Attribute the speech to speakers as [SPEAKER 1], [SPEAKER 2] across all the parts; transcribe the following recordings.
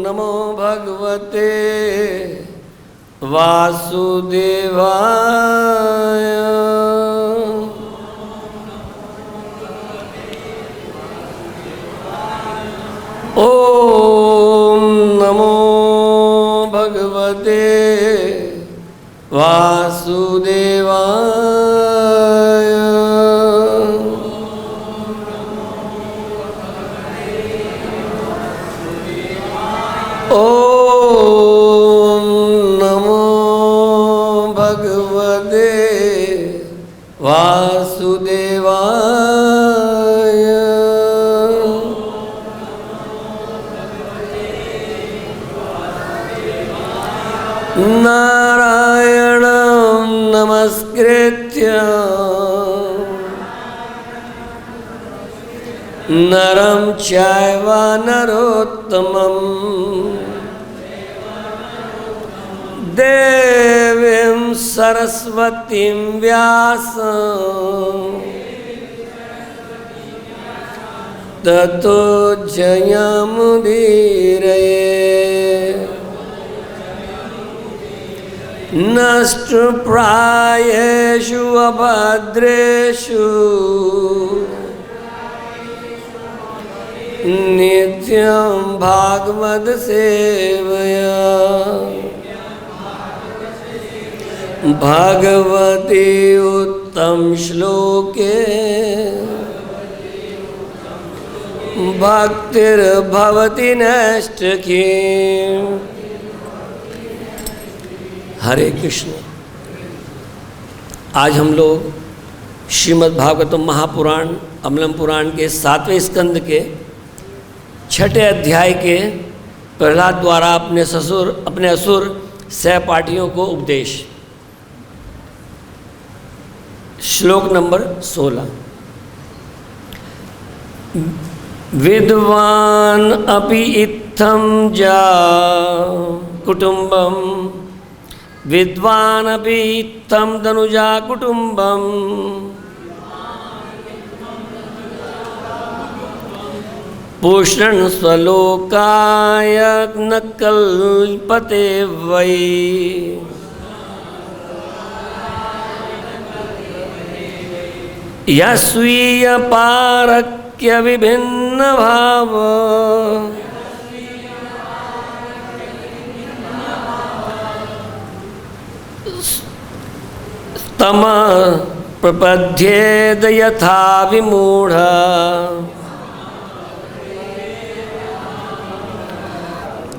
[SPEAKER 1] नमो भगवते वासुदेवाय। ओम नमो भगवते वासुदेवाय। ओम नमो भगवते वासुदेवाय। नारायणं नमस्कृत्य नरं चैव नरोत्तमं देवीं सरस्वतीं व्यासं ततो जयमुदीरये। नष्टप्रायेषु अभद्रेषु नित्यं भागवत सेवया। भगवती उत्तम श्लोके भक्तिर्भवति नैष्ठिकी। हरे कृष्ण। आज हम लोग श्रीमद् भागवतम महापुराण अमलम पुराण के 7वें स्कंद के 6ठे अध्याय के प्रहलाद द्वारा अपने असुर सहपाठियों को उपदेश। श्लोक नंबर 16। विद्वान अपि इत्थं जा कुटुंबम विद्वान अपि इत्थं धनुजा कुटुंबम पूषण स्वलोकाय न कल्पते वै। यस्वीय पारक्य विभिन्न भाव तम प्रपद्येद यथा विमूढ़।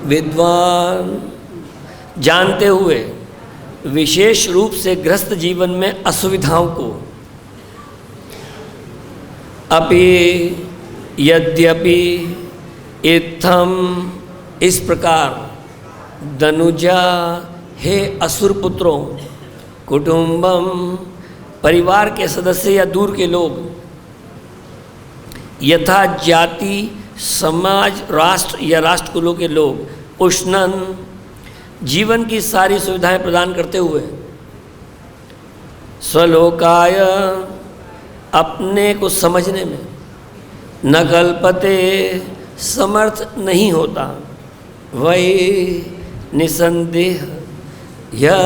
[SPEAKER 1] विद्वान जानते हुए विशेष रूप से ग्रस्त जीवन में असुविधाओं को, अपि यद्यपि इत्थम इस प्रकार, धनुजा हे असुर पुत्रों, कुटुंबम परिवार के सदस्य या दूर के लोग, यथा जाति समाज राष्ट्र या राष्ट्र कुलों के लोग, उष्णन जीवन की सारी सुविधाएं प्रदान करते हुए, स्वलोकाय अपने को समझने में, न कल्पते समर्थ नहीं होता, वही निसंदेह यह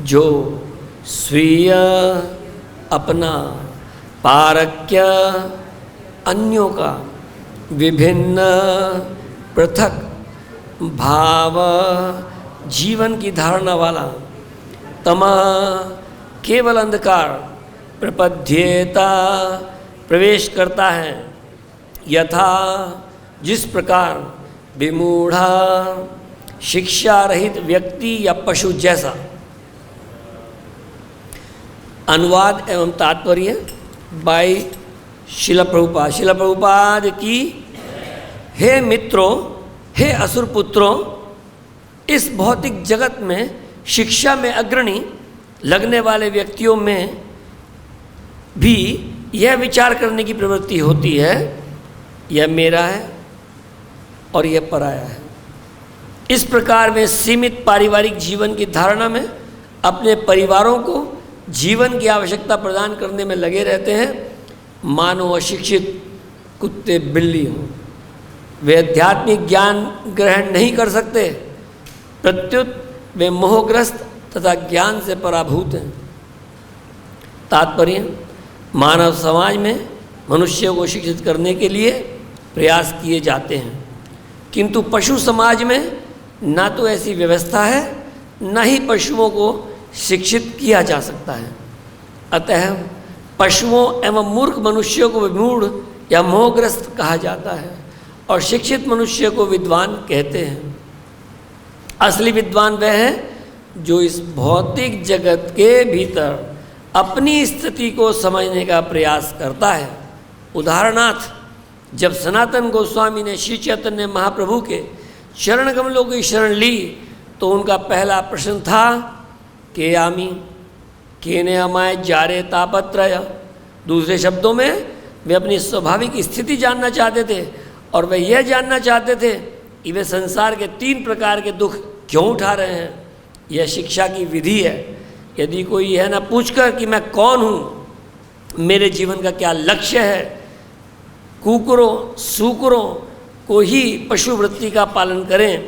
[SPEAKER 1] जो स्वीय अपना पारक्य अन्यों का विभिन्न पृथक भाव जीवन की धारणा वाला, तमा केवल अंधकार प्रपद्येता प्रवेश करता है, यथा जिस प्रकार विमूढ़ा शिक्षा रहित व्यक्ति या पशु जैसा। अनुवाद एवं तात्पर्य बाय शिला प्रभुपाद। शिला प्रभुपाद की हे मित्रों, हे असुर पुत्रों, इस भौतिक जगत में शिक्षा में अग्रणी लगने वाले व्यक्तियों में भी यह विचार करने की प्रवृत्ति होती है, यह मेरा है और यह पराया है। इस प्रकार वे सीमित पारिवारिक जीवन की धारणा में अपने परिवारों को जीवन की आवश्यकता प्रदान करने में लगे रहते हैं, मानो अशिक्षित कुत्ते बिल्ली हों। वे आध्यात्मिक ज्ञान ग्रहण नहीं कर सकते, प्रत्युत वे मोहग्रस्त तथा ज्ञान से पराभूत हैं। तात्पर्य, मानव समाज में मनुष्यों को शिक्षित करने के लिए प्रयास किए जाते हैं, किंतु पशु समाज में ना तो ऐसी व्यवस्था है, न ही पशुओं को शिक्षित किया जा सकता है। अतः पशुओं एवं मूर्ख मनुष्यों को विमूढ़ या मोहग्रस्त कहा जाता है और शिक्षित मनुष्य को विद्वान कहते हैं। असली विद्वान वह है जो इस भौतिक जगत के भीतर अपनी स्थिति को समझने का प्रयास करता है। उदाहरणार्थ, जब सनातन गोस्वामी ने श्री चैतन्य महाप्रभु के चरण कमलों की शरण ली तो उनका पहला प्रश्न था के आमी केने अमाय जारे तापत्रय। दूसरे शब्दों में वे अपनी स्वाभाविक स्थिति जानना चाहते थे और वे यह जानना चाहते थे कि वे संसार के 3 प्रकार के दुख क्यों उठा रहे हैं। यह शिक्षा की विधि है। यदि कोई यह ना पूछकर कि मैं कौन हूँ, मेरे जीवन का क्या लक्ष्य है, कुकुरों सूकरों को ही पशुवृत्ति का पालन करें,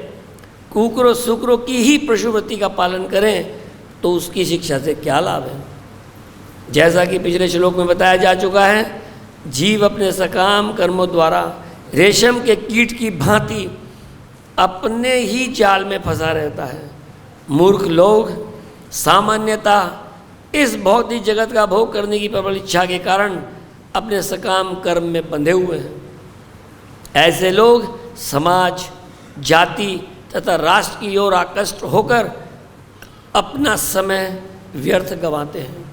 [SPEAKER 1] कुकुरों सूकरों की ही पशुवृत्ति का पालन करें, तो उसकी शिक्षा से क्या लाभ है। जैसा कि पिछले श्लोक में बताया जा चुका है, जीव अपने सकाम कर्मों द्वारा रेशम के कीट की भांति अपने ही जाल में फंसा रहता है। मूर्ख लोग सामान्यतः इस भौतिक जगत का भोग करने की प्रबल इच्छा के कारण अपने सकाम कर्म में बंधे हुए हैं। ऐसे लोग समाज, जाति तथा राष्ट्र की ओर आकृष्ट होकर अपना समय व्यर्थ गंवाते हैं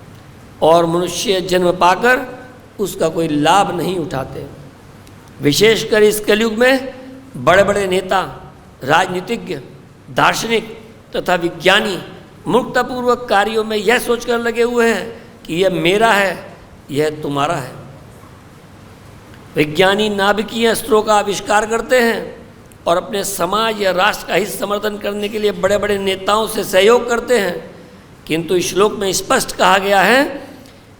[SPEAKER 1] और मनुष्य जन्म पाकर उसका कोई लाभ नहीं उठाते। विशेषकर इस कलयुग में बड़े बड़े नेता, राजनीतिज्ञ, दार्शनिक तथा विज्ञानी मूर्खतापूर्वक कार्यों में यह सोचकर लगे हुए हैं कि यह मेरा है, यह तुम्हारा है। विज्ञानी नाभिकीय अस्त्रों का आविष्कार करते हैं और अपने समाज या राष्ट्र का हित समर्थन करने के लिए बड़े बड़े नेताओं से सहयोग करते हैं, किंतु इस श्लोक में स्पष्ट कहा गया है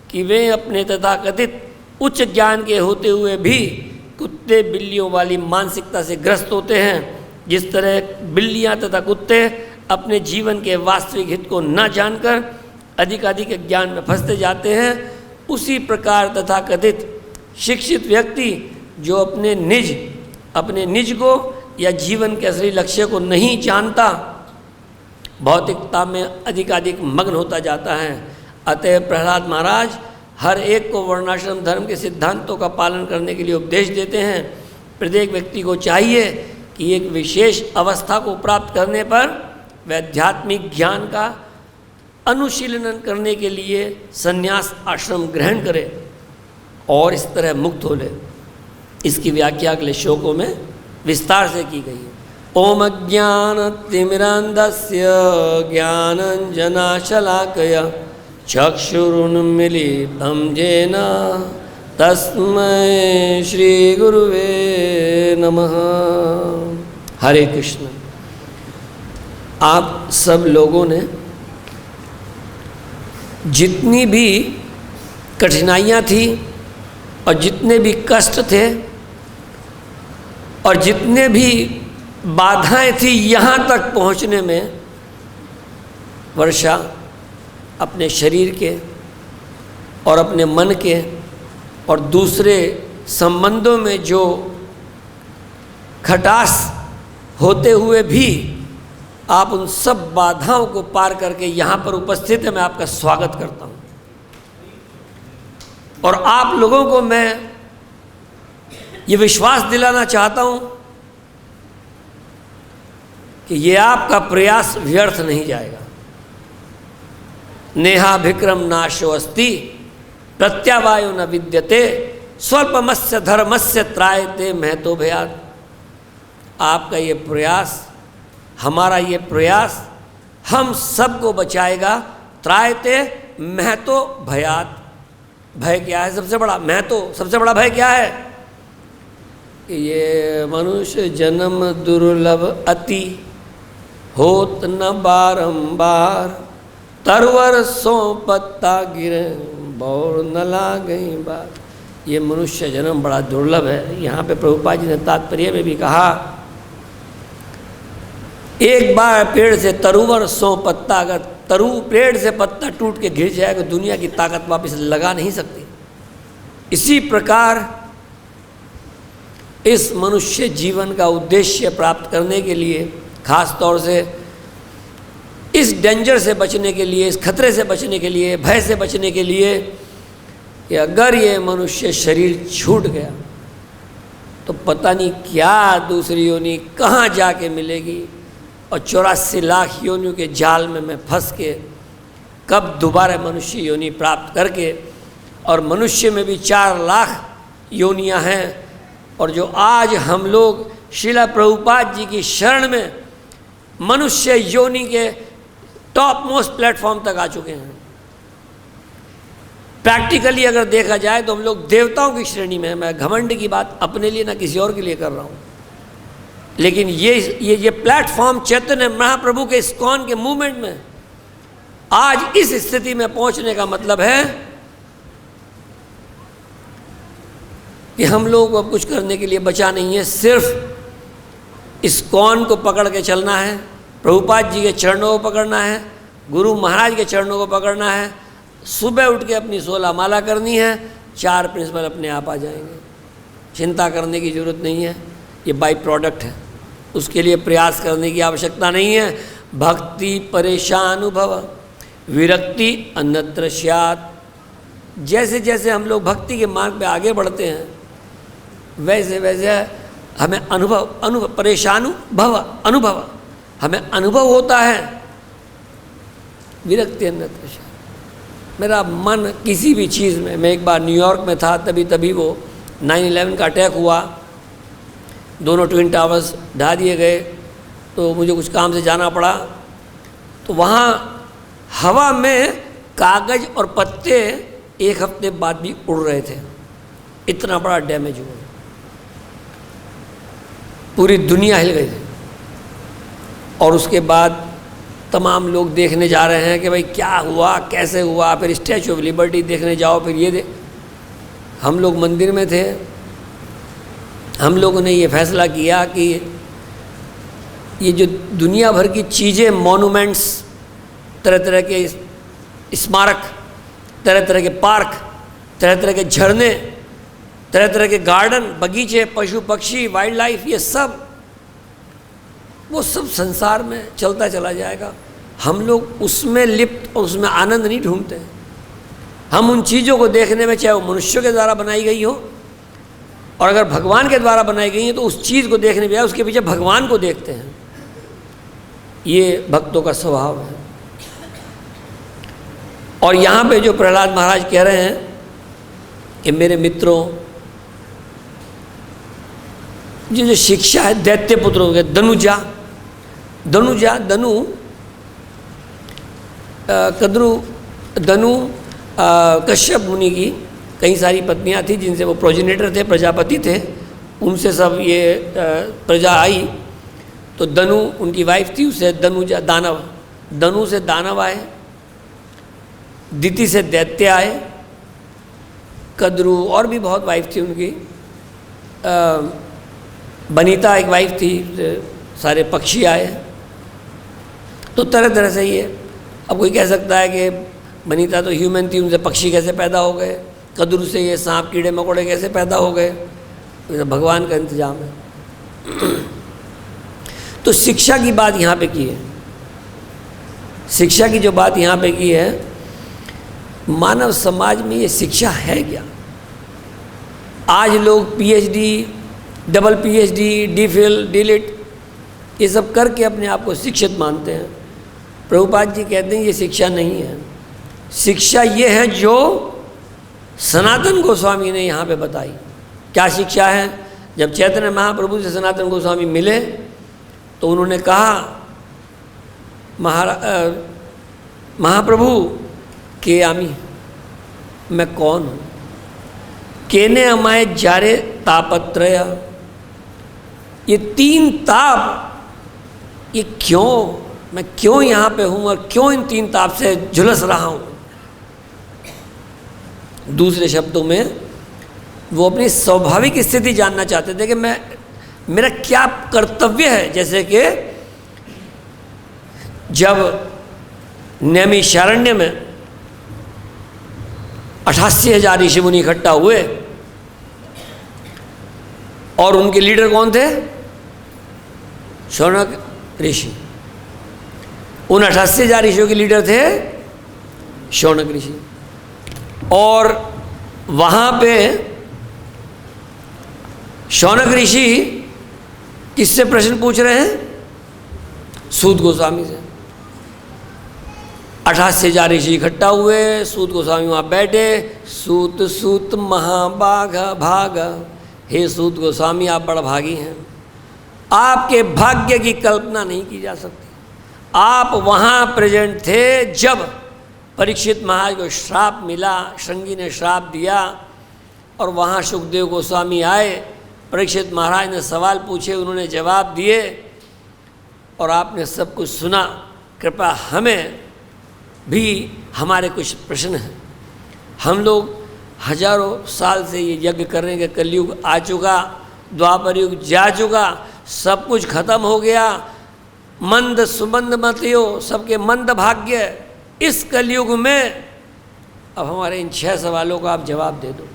[SPEAKER 1] कि वे अपने तथाकथित उच्च ज्ञान के होते हुए भी कुत्ते बिल्लियों वाली मानसिकता से ग्रस्त होते हैं। जिस तरह बिल्लियां तथा कुत्ते अपने जीवन के वास्तविक हित को न जानकर अधिकाधिक ज्ञान में फंसते जाते हैं, उसी प्रकार तथाकथित शिक्षित व्यक्ति जो अपने निज को या जीवन के असली लक्ष्य को नहीं जानता, भौतिकता में अधिकाधिक मग्न होता जाता है। अतः प्रहलाद महाराज हर एक को वर्णाश्रम धर्म के सिद्धांतों का पालन करने के लिए उपदेश देते हैं। प्रत्येक व्यक्ति को चाहिए कि एक विशेष अवस्था को प्राप्त करने पर वह आध्यात्मिक ज्ञान का अनुशीलन करने के लिए संन्यास आश्रम ग्रहण करे और इस तरह मुक्त हो ले। इसकी व्याख्या अगले श्लोकों में विस्तार से की गई है। ओम ज्ञानतिमिरान्धस्य ज्ञानञ्जनशलाकया चक्षुरुन्मीलितं येन तस्मै श्री गुरुवे नमः। हरे कृष्ण। आप सब लोगों ने जितनी भी कठिनाइयाँ थी और जितने भी कष्ट थे और जितने भी बाधाएं थी यहाँ तक पहुँचने में, वर्षा अपने शरीर के और अपने मन के और दूसरे संबंधों में जो खटास होते हुए भी आप उन सब बाधाओं को पार करके यहाँ पर उपस्थित है। मैं आपका स्वागत करता हूँ और आप लोगों को मैं ये विश्वास दिलाना चाहता हूँ कि ये आपका प्रयास व्यर्थ नहीं जाएगा। नेहाभिक्रम नाशो अस्ति प्रत्यावायो न विद्यते स्वल्पमस्य धर्मस्य त्रायते महतो भयात्। आपका ये प्रयास, हमारा ये प्रयास हम सबको बचाएगा। त्रायते महतो भयात्। भय क्या है सबसे बड़ा? महतो सबसे बड़ा भय क्या है? ये मनुष्य जन्म दुर्लभ अति होत न बारंबार, तरवर सो पत्ता गिरे बौर न लागई बात। ये मनुष्य जन्म बड़ा दुर्लभ है। यहाँ पे प्रभुपाद जी ने तात्पर्य में भी कहा, एक बार पेड़ से तरुवर 100 पत्ता, अगर पेड़ से पत्ता टूट के गिर जाए तो दुनिया की ताकत वापस लगा नहीं सकती। इसी प्रकार इस मनुष्य जीवन का उद्देश्य प्राप्त करने के लिए, खास तौर से इस डेंजर से बचने के लिए, इस खतरे से बचने के लिए, भय से बचने के लिए, कि अगर ये मनुष्य शरीर छूट गया तो पता नहीं क्या दूसरी योनि कहाँ जाके मिलेगी, और 84 लाख योनियों के जाल में मैं फंस के कब दोबारा मनुष्य योनि प्राप्त करके, और मनुष्य में भी 4 लाख योनियां हैं, और जो आज हम लोग श्रील प्रभुपाद जी की शरण में मनुष्य योनि के टॉप मोस्ट प्लेटफॉर्म तक आ चुके हैं। प्रैक्टिकली अगर देखा जाए तो हम लोग देवताओं की श्रेणी में हैं। मैं घमंड की बात अपने लिए ना किसी और के लिए कर रहा हूँ, लेकिन ये प्लेटफॉर्म चैतन्य महाप्रभु के इस्कॉन के मूवमेंट में आज इस स्थिति में पहुंचने का मतलब है कि हम लोगों को अब कुछ करने के लिए बचा नहीं है, सिर्फ इस्कॉन को पकड़ के चलना है, प्रभुपाद जी के चरणों को पकड़ना है, गुरु महाराज के चरणों को पकड़ना है, सुबह उठ के अपनी 16 माला करनी है, 4 प्रिंसिपल अपने आप आ जाएंगे। चिंता करने की जरूरत नहीं है, ये बाई प्रोडक्ट है, उसके लिए प्रयास करने की आवश्यकता नहीं है। भक्ति परेशानुभव विरक्ति अन्यत्र स्यात्। जैसे जैसे हम लोग भक्ति के मार्ग पे आगे बढ़ते हैं, वैसे वैसे हमें अनुभव परेशानुभव अनुभव हमें अनुभव होता है, विरक्ति अन्यत्र स्यात्। मेरा मन किसी भी चीज़ में, मैं एक बार न्यूयॉर्क में था, तभी वो 9/11 का अटैक हुआ, दोनों ट्विन टावर्स ढा दिए गए, तो मुझे कुछ काम से जाना पड़ा। तो वहाँ हवा में कागज़ और पत्ते 1 हफ्ते बाद भी उड़ रहे थे, इतना बड़ा डैमेज हुआ, पूरी दुनिया हिल गई थी। और उसके बाद तमाम लोग देखने जा रहे हैं कि भाई क्या हुआ, कैसे हुआ, फिर स्टैचू ऑफ लिबर्टी देखने जाओ, फिर ये हम लोग मंदिर में थे, हम लोगों ने ये फैसला किया कि ये जो दुनिया भर की चीज़ें, मॉन्यूमेंट्स, तरह तरह के स्मारक, तरह तरह के पार्क, तरह तरह के झरने, तरह तरह के गार्डन, बगीचे, पशु पक्षी, वाइल्ड लाइफ, ये सब वो सब संसार में चलता चला जाएगा। हम लोग उसमें लिप्त और उसमें आनंद नहीं ढूंढते। हम उन चीज़ों को देखने में, चाहे वो मनुष्यों के द्वारा बनाई गई हो, और अगर भगवान के द्वारा बनाई गई है तो उस चीज़ को देखने में उसके पीछे भगवान को देखते हैं। ये भक्तों का स्वभाव है। और यहाँ पे जो प्रहलाद महाराज कह रहे हैं कि मेरे मित्रों, जो शिक्षा है दैत्य पुत्रों के, धनु कश्यप मुनि की कई सारी पत्नियां थी जिनसे वो प्रोजेनेटर थे, प्रजापति थे, उनसे सब ये प्रजा आई। तो धनु उनकी वाइफ थी, उससे धनुजा दानव, धनु से दानव आए, दिति से दैत्य आए, कद्रु और भी बहुत वाइफ थी उनकी, बनीता एक वाइफ थी, सारे पक्षी आए। तो तरह तरह से ये, अब कोई कह सकता है कि बनीता तो ह्यूमन थी, उनसे पक्षी कैसे पैदा हो गए, कद्रु से ये सांप कीड़े मकोड़े कैसे पैदा हो गए, तो भगवान का इंतजाम है। तो शिक्षा की बात यहाँ पे की है, शिक्षा की जो बात यहाँ पे की है, मानव समाज में ये शिक्षा है क्या? आज लोग PhD, double PhD, DPhil, DLitt ये सब करके अपने आप को शिक्षित मानते हैं। प्रभुपाद जी कहते हैं ये शिक्षा नहीं है। शिक्षा ये है जो सनातन गोस्वामी ने यहाँ पे बताई। क्या शिक्षा है? जब चैतन्य महाप्रभु से सनातन गोस्वामी मिले तो उन्होंने कहा, महाप्रभु के आमी, मैं कौन हूँ? केने अमाय जारे तापत्रय, ये 3 ताप, ये क्यों, मैं क्यों यहाँ पे हूँ और क्यों इन 3 ताप से झुलस रहा हूँ? दूसरे शब्दों में वो अपनी स्वाभाविक स्थिति जानना चाहते थे कि मेरा क्या कर्तव्य है। जैसे कि जब नैमिषारण्य में 88,000 ऋषि मुनि इकट्ठा हुए और उनके लीडर कौन थे? शौनक ऋषि। उन 88,000 ऋषियों के लीडर थे शौनक ऋषि। और वहाँ पे शौनक ऋषि किससे प्रश्न पूछ रहे हैं? सूत गोस्वामी से। 88,000 ऋषि इकट्ठा हुए, सूत गोस्वामी वहाँ बैठे। सूत सूत महाभाग भाग, हे सूत गोस्वामी आप बड़ा भागी हैं, आपके भाग्य की कल्पना नहीं की जा सकती। आप वहाँ प्रेजेंट थे जब परीक्षित महाराज को श्राप मिला, श्रृंगी ने श्राप दिया और वहाँ सुखदेव गोस्वामी आए। परीक्षित महाराज ने सवाल पूछे, उन्होंने जवाब दिए और आपने सब कुछ सुना। कृपया हमें भी हमारे कुछ प्रश्न हैं। हम लोग हजारों साल से ये यज्ञ कर रहे हैं कि कलयुग आ चुका, द्वापर युग जा चुका, सब कुछ खत्म हो गया, मंद सुमंद मतियो सबके मंद भाग्य। इस कलयुग में अब हमारे इन 6 सवालों का आप जवाब दे दो।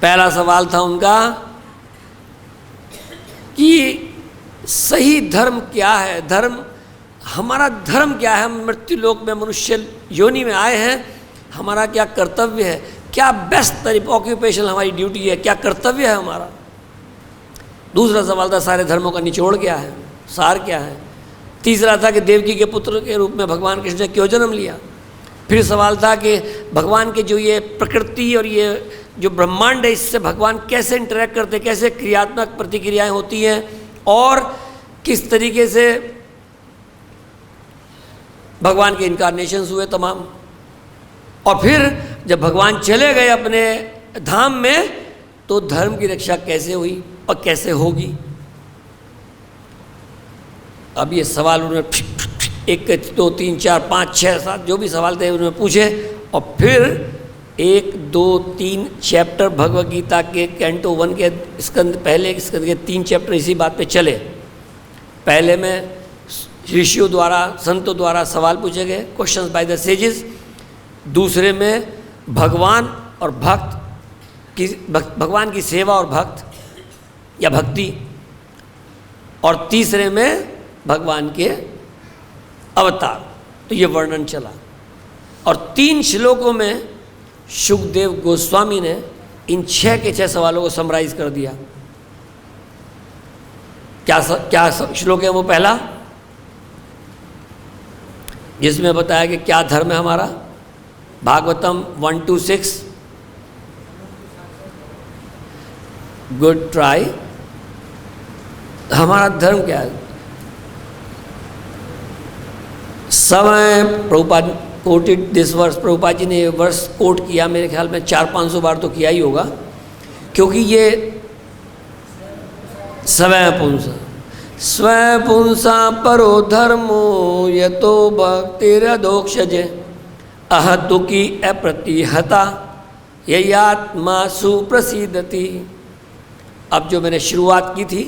[SPEAKER 1] पहला सवाल था उनका कि सही धर्म क्या है, हमारा धर्म क्या है? हम मृत्यु लोक में मनुष्य योनि में आए हैं, हमारा क्या कर्तव्य है, क्या बेस्ट तरीका ऑक्यूपेशन हमारी ड्यूटी है, क्या कर्तव्य है हमारा। दूसरा सवाल था सारे धर्मों का निचोड़ क्या है, सार क्या है। तीसरा था कि देवकी के पुत्र के रूप में भगवान कृष्ण ने क्यों जन्म लिया। फिर सवाल था कि भगवान के जो ये प्रकृति और ये जो ब्रह्मांड है इससे भगवान कैसे इंटरेक्ट करते, कैसे क्रियात्मक प्रतिक्रियाएं होती हैं और किस तरीके से भगवान के इनकारनेशंस हुए तमाम। और फिर जब भगवान चले गए अपने धाम में तो धर्म की रक्षा कैसे हुई और कैसे होगी। अब ये सवाल उन्होंने 1 2 3 4 5 6 7 जो भी सवाल थे उन्होंने पूछे और फिर 1 2 3 चैप्टर भगवत गीता के कैंटो 1 के स्कंद पहले स्कंद के 3 चैप्टर इसी बात पे चले। पहले में ऋषियों द्वारा संतों द्वारा सवाल पूछे गए, क्वेश्चंस बाय द सेजेस। दूसरे में भगवान और भक्त की भगवान की सेवा और भक्त या भक्ति। और तीसरे में भगवान के अवतार। तो ये वर्णन चला और 3 श्लोकों में सुखदेव गोस्वामी ने इन 6 के 6 सवालों को समराइज कर दिया। क्या श्लोक है वो? पहला जिसमें बताया कि क्या धर्म है हमारा, भागवतम 1-6। Good try. हमारा धर्म क्या है? समय Prabhupada quoted this verse, Prabhupada ji ने ये वर्स कोट किया, मेरे ख्याल में 400-500 बार तो किया ही होगा, क्योंकि ये स्वयं पुंसा स्वयं पुंसा परो धर्मो यतो भक्तिरधोक्षजे अहतुकी अप्रतिहता ययात्मा सुप्रसिद्धति। अब जो मैंने शुरुआत की थी,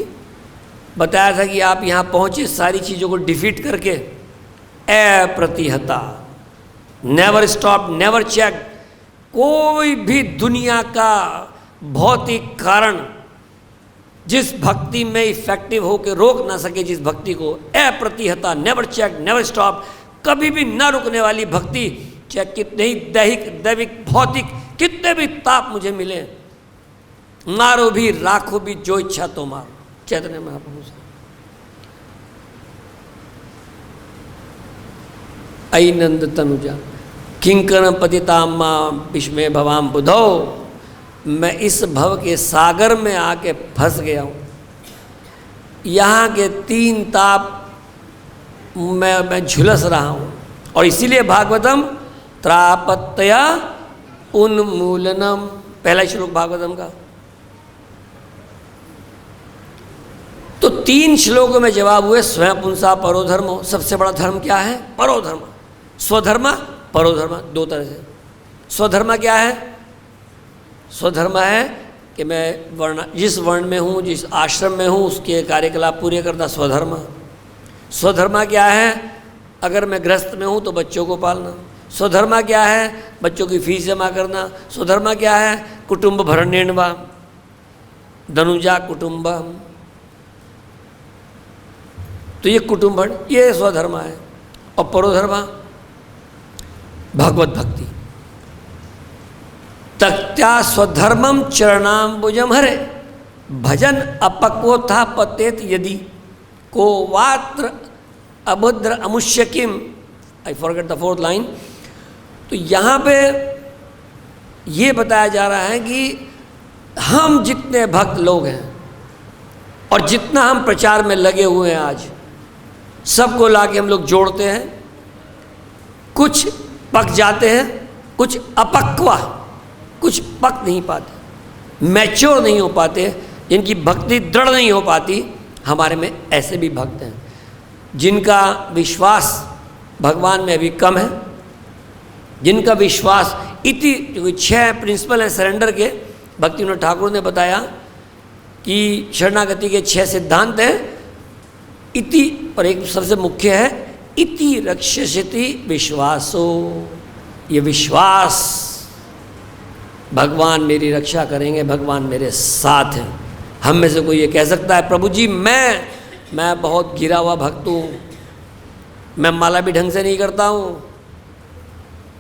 [SPEAKER 1] बताया था कि आप यहाँ पहुँचे सारी चीज़ों को डिफीट करके, अप्रतिहता, नेवर स्टॉप, नेवर चेक। कोई भी दुनिया का भौतिक कारण जिस भक्ति में इफेक्टिव हो के रोक ना सके जिस भक्ति को, अप्रतिहता, नेवर चेक, नेवर स्टॉप, कभी भी न रुकने वाली भक्ति। चाहे कितने ही दैहिक दैविक भौतिक कितने भी ताप मुझे मिले, मारो भी राखो भी जो इच्छा तो मारो। चैतन्य महाप्रभु से आई नंद तनुजा किंकरम पतिताम मां विस्मय भवाम बुधो। मैं इस भव के सागर में आके फंस गया हूँ। यहाँ के 3 ताप मैं झुलस रहा हूँ और इसीलिए भागवतम त्रापत्या उन्मूलनम, पहला श्लोक भागवतम का। तो 3 श्लोकों में जवाब हुए स्वयं पुंसा परोधर्मो। सबसे बड़ा धर्म क्या है? परोधर्म। स्वधर्म परोधर्म 2 तरह से। स्वधर्म क्या है? स्वधर्म है कि मैं जिस वर्ण में हूँ, जिस आश्रम में हूँ, उसके कार्यकलाप पूरे करना स्वधर्म। स्वधर्म क्या है? अगर मैं गृहस्थ में हूँ तो बच्चों को पालना। स्वधर्म क्या है? बच्चों की फीस जमा करना। स्वधर्म क्या है? कुटुंब भरणेन वा धनुजा कुटुंबम। तो ये कुटुंब, ये स्वधर्म है। और परोधर्म भगवत भक्ति। तक्त्या स्वधर्मम चरणाम्बुजम हरे भजन अपक्वोत्था पतेत यदि को वात्र अभद्र अमुष्य किम। I forget the 4th line. तो यहाँ पे ये बताया जा रहा है कि हम जितने भक्त लोग हैं और जितना हम प्रचार में लगे हुए हैं आज, सबको लाके हम लोग जोड़ते हैं। कुछ पक जाते हैं, कुछ अपक्वा, कुछ पक नहीं पाते, मैच्योर नहीं हो पाते, जिनकी भक्ति दृढ़ नहीं हो पाती। हमारे में ऐसे भी भक्त हैं जिनका विश्वास भगवान में अभी कम है, जिनका विश्वास इति, जो 6 प्रिंसिपल हैं सरेंडर के, भक्ति विनोद ठाकुर ने बताया कि शरणागति के 6 सिद्धांत हैं। इति, और एक सबसे मुख्य है इति रक्षसिति विश्वासो। ये विश्वास, भगवान मेरी रक्षा करेंगे, भगवान मेरे साथ हैं। हम में से कोई ये कह सकता है प्रभु जी मैं बहुत गिरा हुआ भक्त हूँ, मैं माला भी ढंग से नहीं करता हूँ,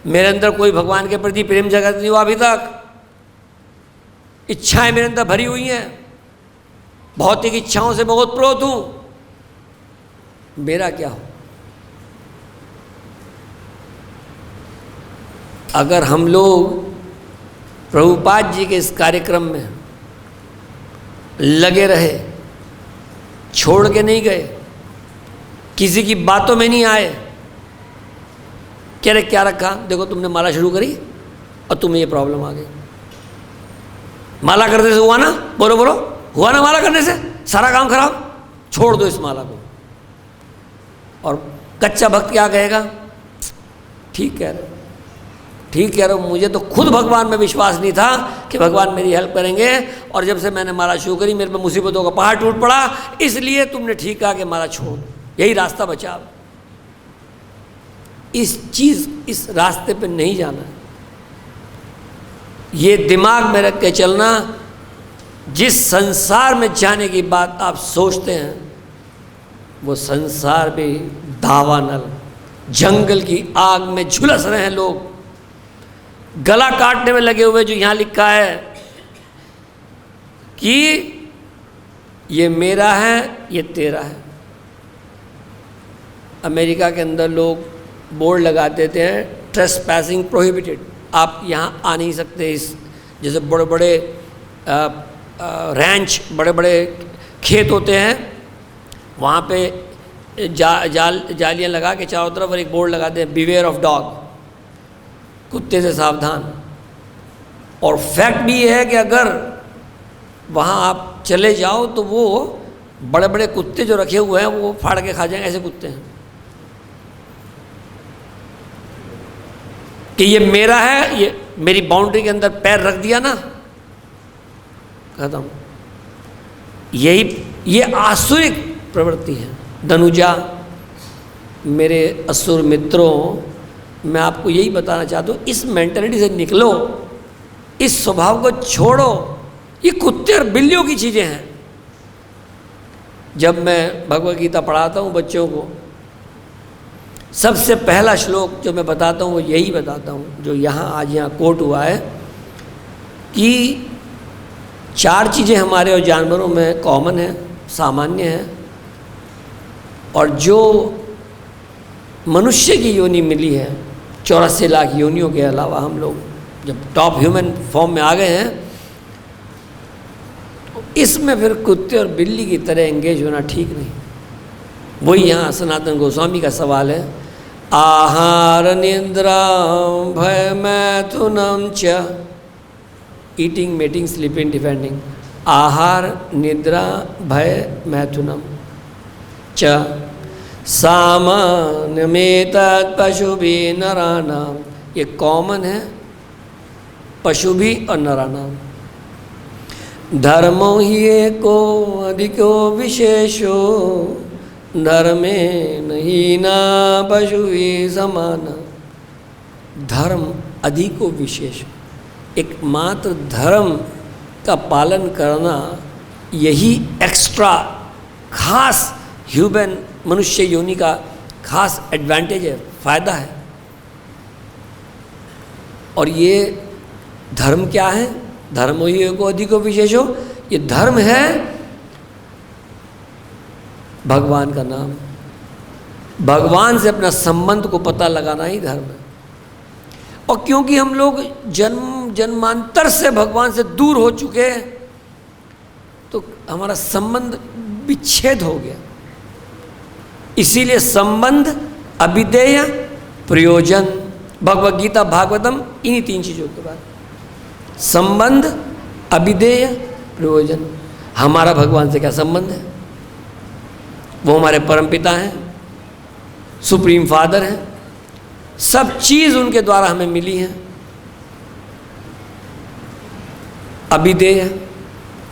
[SPEAKER 1] मेरे अंदर कोई भगवान के प्रति प्रेम जगत नहीं हुआ अभी तक, इच्छाएं मेरे अंदर भरी हुई हैं, भौतिक इच्छाओं से बहुत प्रोत हूँ, मेरा क्या हो? अगर हम लोग प्रभुपाद जी के इस कार्यक्रम में लगे रहे, छोड़ के नहीं गए, किसी की बातों में नहीं आए, क्या रखा, देखो तुमने माला शुरू करी और तुम्हें ये प्रॉब्लम आ गई, माला करने से हुआ ना, बोलो बोलो, हुआ ना माला करने से, सारा काम खराब, छोड़ दो इस माला को। और कच्चा भक्त क्या कहेगा? ठीक कह रहे हो, ठीक कह रहे हो, मुझे तो खुद भगवान में विश्वास नहीं था कि भगवान मेरी हेल्प करेंगे, और जब से मैंने माला शुरू करी मेरे पे मुसीबतों का पहाड़ टूट पड़ा, इसलिए तुमने ठीक कहा कि माला छोड़, यही रास्ता बचा। इस रास्ते पे नहीं जाना। ये दिमाग में रख के चलना, जिस संसार में जाने की बात आप सोचते हैं, वो संसार भी दावानल, जंगल की आग में झुलस रहे हैं लोग, गला काटने में लगे हुए। जो यहाँ लिखा है कि ये मेरा है, ये तेरा है। अमेरिका के अंदर लोग बोर्ड लगा देते हैं, ट्रेसपैसिंग प्रोहिबिटेड, आप यहाँ आ नहीं सकते। इस जैसे बड़े बड़े रैंच, बड़े बड़े खेत होते हैं, वहाँ पे जालियाँ लगा के चारों तरफ, और एक बोर्ड लगाते हैं, बिवेयर ऑफ डॉग, कुत्ते से सावधान। और फैक्ट भी ये है कि अगर वहाँ आप चले जाओ तो वो बड़े बड़े कुत्ते जो रखे हुए हैं वो फाड़ के खा जाएंगे, ऐसे कुत्ते हैं। कि ये मेरा है, ये मेरी बाउंड्री के अंदर पैर रख दिया ना, खत्म। ये आसुरिक प्रवृत्ति है। धनुजा, मेरे असुर मित्रों, मैं आपको यही बताना चाहता हूँ, इस मेंटालिटी से निकलो, इस स्वभाव को छोड़ो। ये कुत्ते और बिल्लियों की चीज़ें हैं। जब मैं भगवद गीता पढ़ाता हूँ बच्चों को, सबसे पहला श्लोक जो मैं बताता हूँ वो यही बताता हूँ, जो आज यहाँ कोट हुआ है कि 4 चीज़ें हमारे और जानवरों में कॉमन है, सामान्य है, और जो मनुष्य की योनि मिली है 84 लाख योनियों के अलावा, हम लोग जब टॉप ह्यूमन फॉर्म में आ गए हैं, तो इसमें फिर कुत्ते और बिल्ली की तरह एंगेज होना ठीक नहीं। वही यहाँ सनातन गोस्वामी का सवाल है, आहार निद्रा भय मैथुनम च, ईटिंग मेटिंग स्लीपिंग डिफेंडिंग, आहार निद्रा भय मैथुनम च सामान्यमेतत् पशुभिः नराणाम। ये कॉमन है पशु भी और नरानाम। धर्मो ही एको अधिको विशेषो, धर्मे नहीं ना पशु ही समान। धर्म अधिको विशेष, एकमात्र धर्म का पालन करना यही एक्स्ट्रा खास ह्यूमन मनुष्य योनि का खास एडवांटेज है, फायदा है। और ये धर्म क्या है? धर्मो ही एको अधिको विशेषो, ये धर्म है भगवान का नाम। भगवान से अपना संबंध को पता लगाना ही धर्म है। और क्योंकि हम लोग जन्मांतर से भगवान से दूर हो चुके हैं, तो हमारा संबंध विच्छेद हो गया। इसीलिए संबंध, अभिधेय, प्रयोजन, भगवद गीता भागवतम, इन्हीं तीन चीजों के बाद संबंध, अभिधेय, प्रयोजन। हमारा भगवान से क्या संबंध है? वो हमारे परमपिता हैं, सुप्रीम फादर हैं, सब चीज उनके द्वारा हमें मिली है। अभिधेय,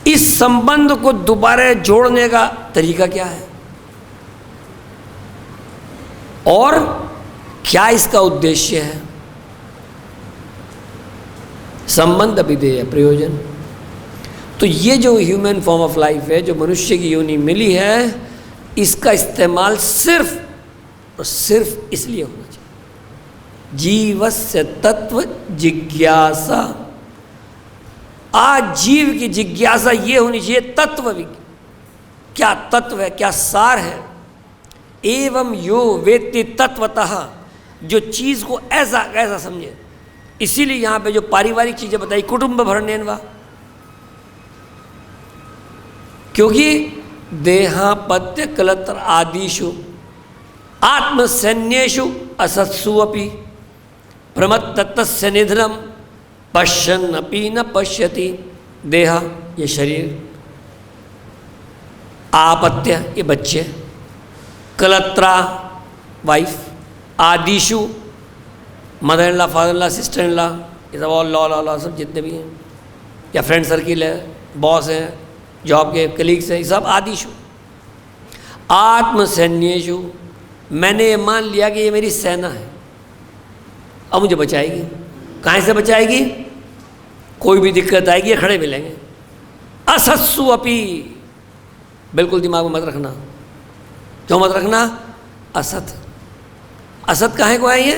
[SPEAKER 1] इस संबंध को दोबारा जोड़ने का तरीका क्या है और क्या इसका उद्देश्य है? संबंध, अभिधेय, प्रयोजन। तो ये जो ह्यूमन फॉर्म ऑफ लाइफ है, जो मनुष्य की योनि मिली है, इसका इस्तेमाल सिर्फ और सिर्फ इसलिए होना चाहिए, जीवस्य तत्व जिज्ञासा। आज जीव की जिज्ञासा ये होनी चाहिए, तत्व क्या तत्व है, क्या सार है। एवं यो वेत्ति तत्वतः, जो चीज को ऐसा कैसा समझे। इसीलिए यहां पे जो पारिवारिक चीजें बताई, कुटुंब भरणेन्वा, क्योंकि देहापत्य कलत्र आदिषु आत्मसैन्येषु असत्सु अपि प्रमत्तस्य निधनम पश्यन् अपि न पश्यति। देह, ये शरीर, आपत्य, ये बच्चे, कलत्रा, वाइफ, आदिशु, mother in law, father in law, sister in law, ये सब ऑल लॉ सब जितने भी हैं, या फ्रेंड सर्किल है, बॉस हैं, जॉब के कलीग्स हैं, ये सब आदिशु। आत्मसैन्येषु, मैंने ये मान लिया कि ये मेरी सेना है, अब मुझे बचाएगी। कहाँ से बचाएगी? कोई भी दिक्कत आएगी ये खड़े मिलेंगे। असत्सु अपि, बिल्कुल दिमाग में मत रखना। क्यों मत रखना? असत, असत काहे को है ये?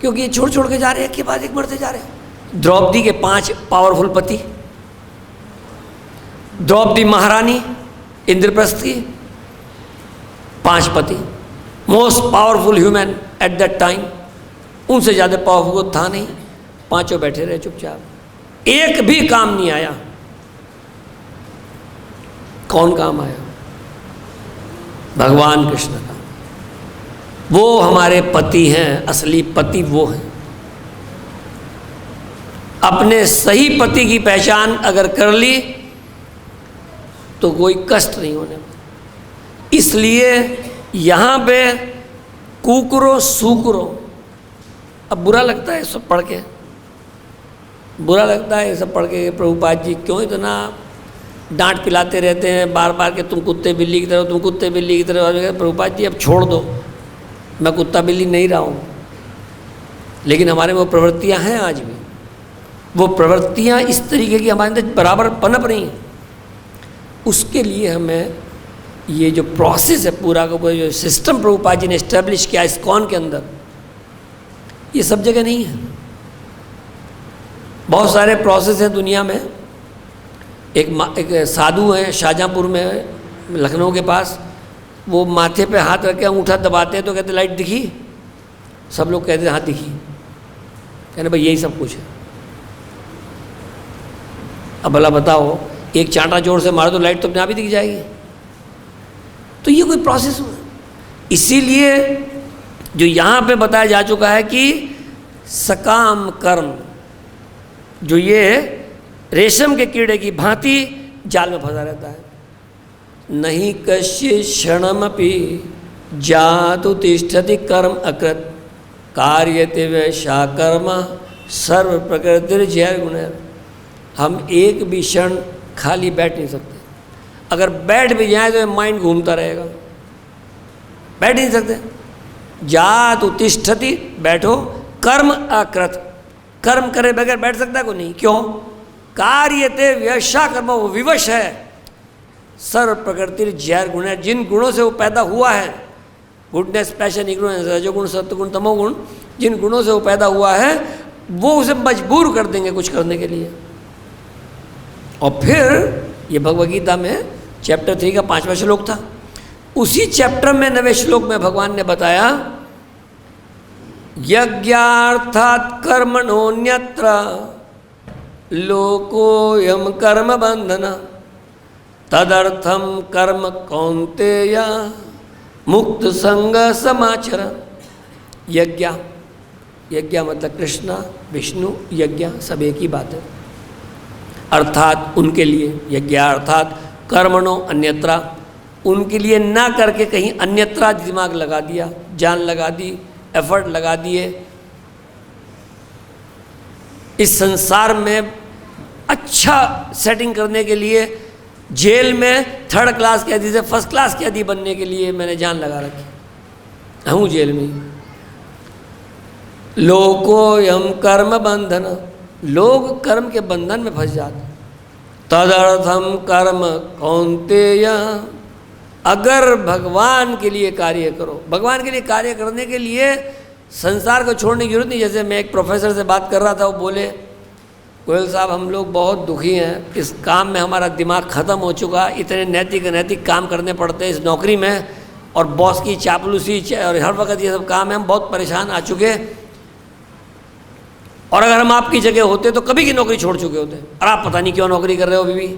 [SPEAKER 1] क्योंकि ये छोड़ छोड़ के जा रहे हैं, एक के बाद एक मरते जा रहे हैं। द्रौपदी के 5 पावरफुल पति, द्रौपदी महारानी इंद्रप्रस्थ की 5 पति, most powerful human at that time, उनसे ज़्यादा पावरफुल था नहीं। 5 बैठे रहे चुपचाप, एक भी काम नहीं आया। कौन काम आया? भगवान कृष्ण का। वो हमारे पति हैं, असली पति वो हैं। अपने सही पति की पहचान अगर कर ली तो कोई कष्ट नहीं होने वाला। इसलिए यहाँ पे कुकरो सुकरो, अब बुरा लगता है सब पढ़ के, बुरा लगता है सब पढ़ के, प्रभुपाद जी क्यों इतना डांट पिलाते रहते हैं बार बार के, तुम कुत्ते बिल्ली की तरह, तुम कुत्ते बिल्ली की तरह। प्रभुपाद जी अब छोड़ दो, मैं कुत्ता बिल्ली नहीं रहा हूँ, लेकिन हमारे में वो प्रवृत्तियाँ हैं आज भी। वो प्रवृत्तियाँ इस तरीके की हमारे अंदर बराबर पनप रही हैं। उसके लिए हमें ये जो प्रोसेस है पूरा का पूरा, जो सिस्टम प्रभुपाद जी ने इस्टेब्लिश किया इस्कॉन के अंदर, ये सब जगह नहीं है। बहुत सारे प्रोसेस हैं दुनिया में। एक साधु हैं शाहजहाँपुर में, लखनऊ के पास, वो माथे पे हाथ रख के अंगूठा दबाते हैं तो कहते लाइट दिखी? सब लोग कहते हैं हाँ दिखी। कहने भाई यही सब कुछ है। अब भला बताओ, एक चांटा जोर से मारो तो लाइट तो अपने आप ही दिख जाएगी। तो ये कोई प्रोसेस हुआ। इसीलिए जो यहाँ पे बताया जा चुका है कि सकाम कर्म, जो ये रेशम के कीड़े की भांति जाल में फंसा रहता है। नहीं कश्य क्षणमपि जातु तिष्ठति कर्म अकृत कार्यते वैशा कर्म सर्व प्रकृति जय गुण। हम एक भी क्षण खाली बैठ नहीं सकते। अगर बैठ भी जाए तो माइंड घूमता रहेगा, बैठ नहीं सकते। जात उत्तिष्ठति, बैठो, कर्म अकृत, कर्म करे बगैर बैठ सकता है को नहीं। क्यों? कार्यते व्यशा कर्म, वो विवश है। सर्व प्रकृति जैर गुण है, जिन गुणों से वो पैदा हुआ है, गुडनेस, पैशन, इग्नोरेंस, रजोगुण, सत्वगुण, तमोगुण, जिन गुणों से वो पैदा हुआ है वो उसे मजबूर कर देंगे कुछ करने के लिए। और फिर ये भगवद गीता में चैप्टर 3 का 5वां श्लोक था। उसी चैप्टर में 9वें श्लोक में भगवान ने बताया यज्ञार्थात् कर्मणोऽन्यत्र लोकोऽयं कर्म बंधन तदर्थम कर्म कौन्तेय मुक्त संग समाचर। यज्ञ, यज्ञ मतलब कृष्णा विष्णु, यज्ञ सब एक ही बात है। अर्थात उनके लिए, यज्ञ अर्थात कर्मणो अन्यत्रा, उनके लिए ना करके कहीं अन्यत्रा दिमाग लगा दिया, जान लगा दी, एफर्ट लगा दिए। इस संसार में अच्छा सेटिंग करने के लिए जेल में 3rd क्लास कैदी से 1st क्लास कैदी बनने के लिए मैंने जान लगा रखी, हूँ जेल में। लोकोऽयं कर्म बंधन, लोग कर्म के बंधन में फंस जाते। तदर्थम कर्म कौन्तेय, अगर भगवान के लिए कार्य करो, भगवान के लिए कार्य करने के लिए संसार को छोड़ने की जरूरत नहीं। जैसे मैं एक प्रोफेसर से बात कर रहा था, वो बोले गोयल साहब हम लोग बहुत दुखी हैं, इस काम में हमारा दिमाग ख़त्म हो चुका, इतने नैतिक अनैतिक काम करने पड़ते हैं इस नौकरी में, और बॉस की चापलूसी और हर वक्त ये सब काम है, हम बहुत परेशान आ चुके, और अगर हम आपकी जगह होते तो कभी की नौकरी छोड़ चुके होते, और आप पता नहीं क्यों नौकरी कर रहे हो अभी भी।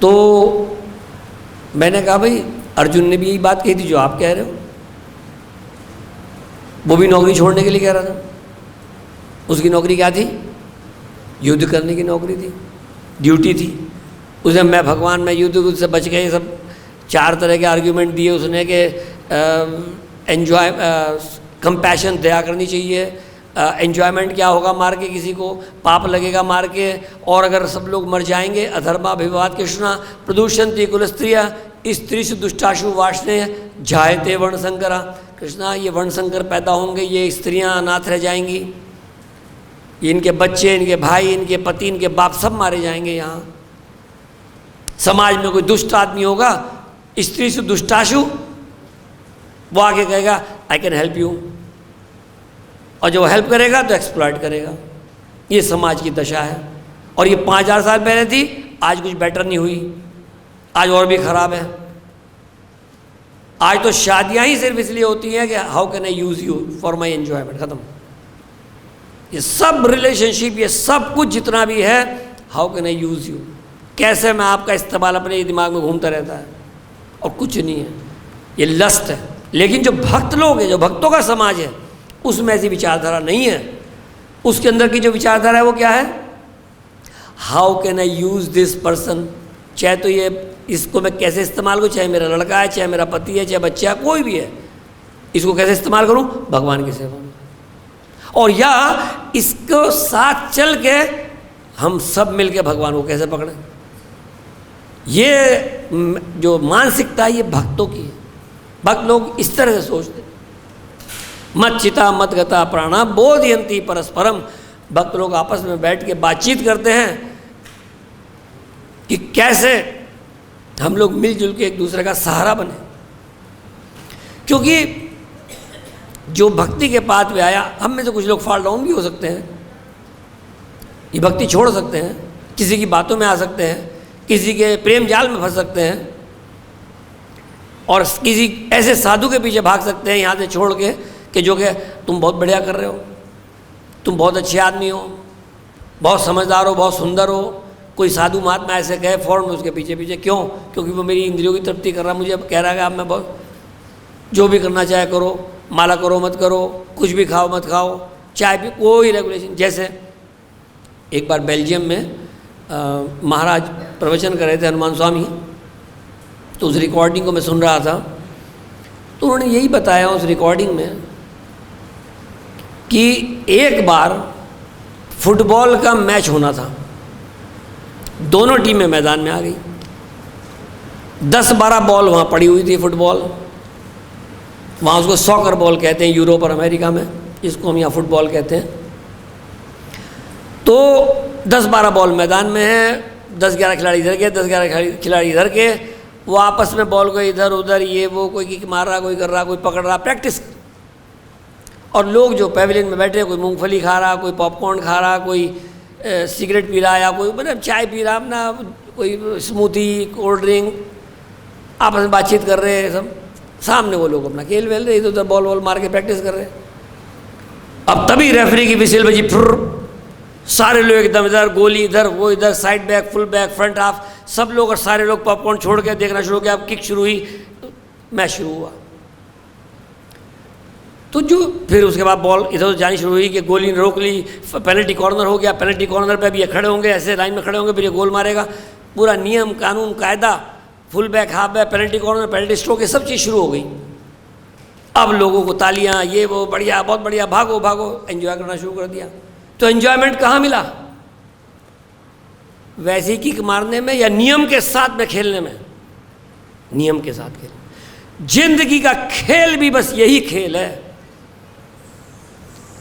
[SPEAKER 1] तो मैंने कहा भाई अर्जुन ने भी यही बात कही थी जो आप कह रहे हो, वो भी नौकरी छोड़ने के लिए कह रहा था। उसकी नौकरी क्या थी? युद्ध करने की नौकरी थी, ड्यूटी थी। उसे मैं भगवान में युद्ध से बच गए, सब 4 तरह के आर्ग्यूमेंट दिए उसने कि एंजॉय, कंपैशन, दया करनी चाहिए, एंजॉयमेंट क्या होगा मार के किसी को, पाप लगेगा मार के, और अगर सब लोग मर जाएंगे, अधर्माभिवाद कृष्णा प्रदूषंति कुल स्त्रिया स्त्रीषु दुष्टाशु वार्ष्णेय जायते वर्णशंकरा। कृष्णा ये वर्णशंकर पैदा होंगे, ये स्त्रियां अनाथ रह जाएंगी, इनके बच्चे, इनके भाई, इनके पति, इनके बाप सब मारे जाएंगे। यहाँ समाज में कोई दुष्ट आदमी होगा, स्त्रीषु दुष्टाशु, वो आगे कहेगा आई कैन हेल्प यू, और जो हेल्प करेगा तो एक्सप्लॉइट करेगा। ये समाज की दशा है, और ये 5000 साल पहले थी, आज कुछ बेटर नहीं हुई, आज और भी खराब है। आज तो शादियां ही सिर्फ इसलिए होती हैं कि how can I use you for my enjoyment, खत्म। ये सब रिलेशनशिप, ये सब कुछ जितना भी है, how can I use you, कैसे मैं आपका इस्तेमाल अपने दिमाग में घूमता रहता है, और कुछ नहीं है, ये लस्ट है। लेकिन जो भक्त लोग हैं, जो भक्तों का समाज है, उसमें ऐसी विचारधारा नहीं है। उसके अंदर की जो विचारधारा है वो क्या है? How can I use this person, चाहे तो ये इसको मैं कैसे इस्तेमाल करूँ, चाहे मेरा लड़का है, चाहे मेरा पति है, चाहे बच्चा है, कोई भी है, इसको कैसे इस्तेमाल करूँ भगवान की सेवा में, और या इसको साथ चल के हम सब मिलके भगवान को कैसे पकड़ें। ये जो मानसिकता है ये भक्तों की है। भक्त लोग इस तरह से सोचते, मत चिता मत गता प्राणा बोधयंती परस्परम। भक्त लोग आपस में बैठ के बातचीत करते हैं कि कैसे हम लोग मिलजुल के एक दूसरे का सहारा बने। क्योंकि जो भक्ति के पाथ में आया, हम में से कुछ लोग फॉल डाउन भी हो सकते हैं, ये भक्ति छोड़ सकते हैं, किसी की बातों में आ सकते हैं, किसी के प्रेम जाल में फंस सकते हैं, और किसी ऐसे साधु के पीछे भाग सकते हैं यहाँ से छोड़ के कि जो कि तुम बहुत बढ़िया कर रहे हो, तुम बहुत अच्छे आदमी हो, बहुत समझदार हो, बहुत सुंदर हो। कोई साधु महात्मा ऐसे कहे फौरन उसके पीछे पीछे, क्यों? क्योंकि वो मेरी इंद्रियों की तृप्ति कर रहा, मुझे कह रहा है कि आप मैं बहुत जो भी करना चाहे करो, माला करो मत करो, कुछ भी खाओ मत खाओ, चाय भी, कोई रेगुलेशन। जैसे एक बार बेल्जियम में महाराज प्रवचन कर रहे थे, हनुमान स्वामी, तो उस रिकॉर्डिंग को मैं सुन रहा था, तो उन्होंने यही बताया उस रिकॉर्डिंग में कि एक बार फुटबॉल का मैच होना था, दोनों टीमें मैदान में आ गई, 10-12 बॉल वहाँ पड़ी हुई थी फुटबॉल, वहाँ उसको सॉकर बॉल कहते हैं यूरोप और अमेरिका में, इसको हम यहाँ फुटबॉल कहते हैं। तो 10-12 बॉल मैदान में है, 10-11 खिलाड़ी इधर के, 10-11 खिलाड़ी इधर के, वो आपस में बॉल को इधर उधर ये वो, कोई किक मार रहा, कोई कर रहा, कोई पकड़ रहा, प्रैक्टिस। और लोग जो पैवेलियन में बैठे, कोई मूंगफली खा रहा, कोई पॉपकॉर्न खा रहा, कोई सिगरेट पी रहा, या कोई मतलब चाय पी रहा अपना, कोई स्मूथी, कोल्ड ड्रिंक, आपस में बातचीत कर रहे हैं सब। सामने वो लोग अपना खेल वेल रहे, इधर उधर बॉल वॉल मार के प्रैक्टिस कर रहे हैं। अब तभी रेफरी की विसिल बजी, फुर्र, सारे लोग एकदम इधर, गोली इधर, वो इधर, side back, full back, front half, सब लोग और सारे लोग पॉपकॉर्न छोड़ के देखना शुरू किया। अब किक शुरू हुई, मैच शुरू हुआ। तो जो फिर उसके बाद बॉल इधर उधर जानी शुरू हुई कि गोली ने रोक ली, पेनल्टी कॉर्नर हो गया, पेनल्टी कॉर्नर पे अब ये खड़े होंगे, ऐसे लाइन में खड़े होंगे, फिर ये गोल मारेगा, पूरा नियम कानून कायदा, full back, half back, penalty corner, penalty stroke, ये सब चीज़ शुरू हो गई। अब लोगों को तालियां, ये वो, बढ़िया, बहुत बढ़िया, भागो भागो, एंजॉय करना शुरू कर दिया। तो एंजॉयमेंट कहाँ मिला? वैसी किक मारने में या नियम के साथ में खेलने में? नियम के साथ खेल। जिंदगी का खेल भी बस यही खेल है,